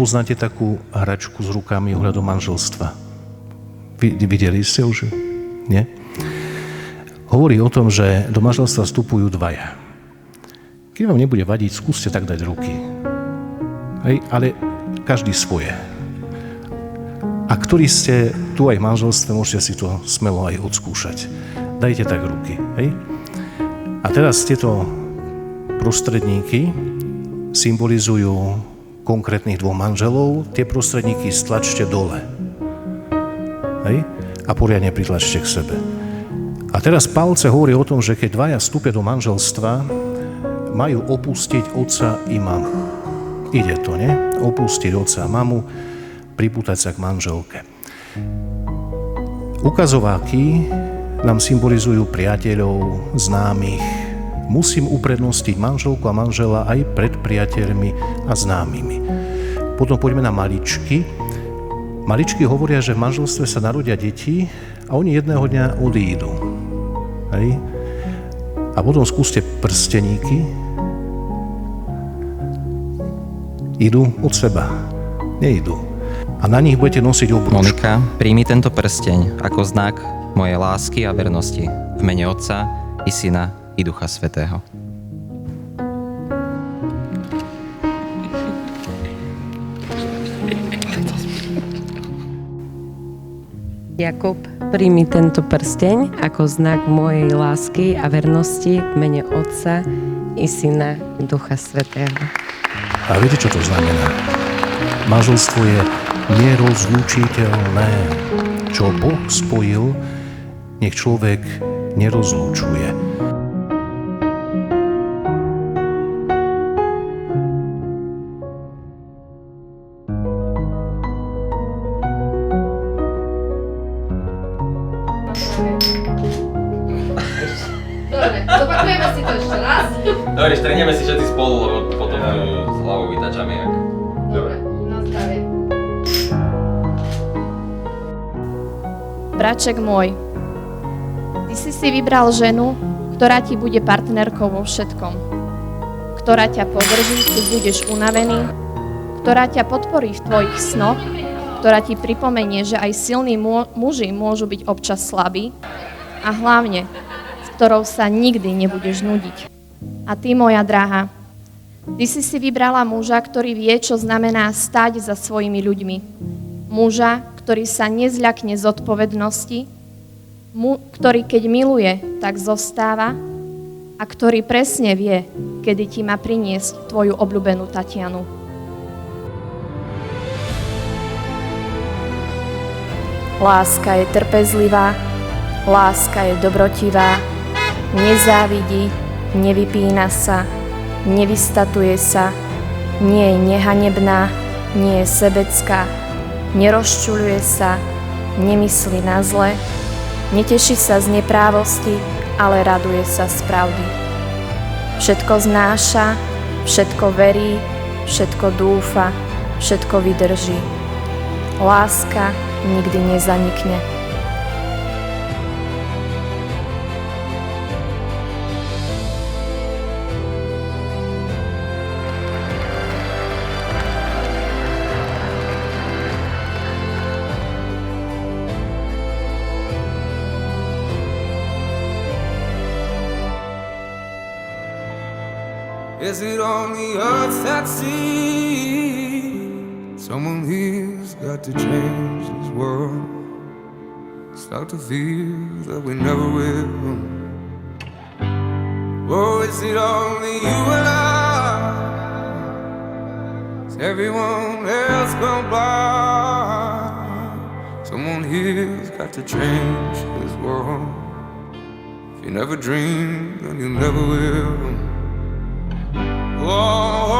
poznáte takú hračku s rukami ohľadom manželstva? Videli ste už? Nie? Hovorí o tom, že do manželstva vstupujú dvaja. Keď vám nebude vadiť, skúste tak dať ruky. Hej, ale každý svoje. A ktorí ste tu aj v manželstve, môžete si to smelo aj odskúšať. Dajte tak ruky. Hej? A teraz tieto prostredníky symbolizujú konkrétnych dvoch manželov. Tie prostredníky stlačte dole. Hej? A poriadne pritlačte k sebe. A teraz palce hovorí o tom, že keď dvaja vstúpia do manželstva, majú opustiť otca i mamu. Ide to, nie? Opustiť otca a mamu, pripútať sa k manželke. Ukazováky nám symbolizujú priateľov, známych. Musím uprednostiť manželku a manžela aj pred priateľmi a známymi. Potom poďme na maličky. Maličky hovoria, že v manželstve sa narodia deti a oni jedného dňa odídu. Hej? A potom skúste prsteníky. Idú od seba. Neidú. A na nich budete nosiť obrúčku. Monika, príjmi tento prsteň ako znak mojej lásky a vernosti v mene Otca i Syna i Ducha Svätého. Jakub, príjmi tento prsteň ako znak mojej lásky a vernosti v mene Otca i Syna i Ducha Svätého. A viete, čo to znamená? Manželstvo je nerozlučiteľné. Čo Boh spojil, nech človek nerozlučuje. Dobre, zopakujeme si to ešte raz. Dobre, štrneme si všetci spolu, lebo potom s hlavou vytačame jak. Dobre, na zdravie. Braček môj, ty si vybral ženu, ktorá ti bude partnerkou vo všetkom. Ktorá ťa podrží, keď budeš unavený, ktorá ťa podporí v tvojich snoch, ktorá ti pripomenie, že aj silní muži môžu byť občas slabí a hlavne, s ktorou sa nikdy nebudeš nudiť. A ty, moja drahá, ty si vybrala muža, ktorý vie, čo znamená stáť za svojimi ľuďmi. Muža, ktorý sa nezľakne zodpovednosti, ktorý keď miluje, tak zostáva a ktorý presne vie, kedy ti má priniesť tvoju obľúbenú Tatianu. Láska je trpezlivá, láska je dobrotivá, nezávidí, nevypína sa, nevystatuje sa, nie je nehanebná, nie je sebecká, nerozčuľuje sa, nemyslí na zle, neteší sa z neprávosti, ale raduje sa z pravdy. Všetko znáša, všetko verí, všetko dúfa, všetko vydrží. Láska nikdy nezanikne. Is it on the earth that sees someone here's got to change this world? Start to feel that we never will. Oh, is it only you and I? Is everyone else gone by? Someone here's got to change this world. If you never dream, then you never will. Oh,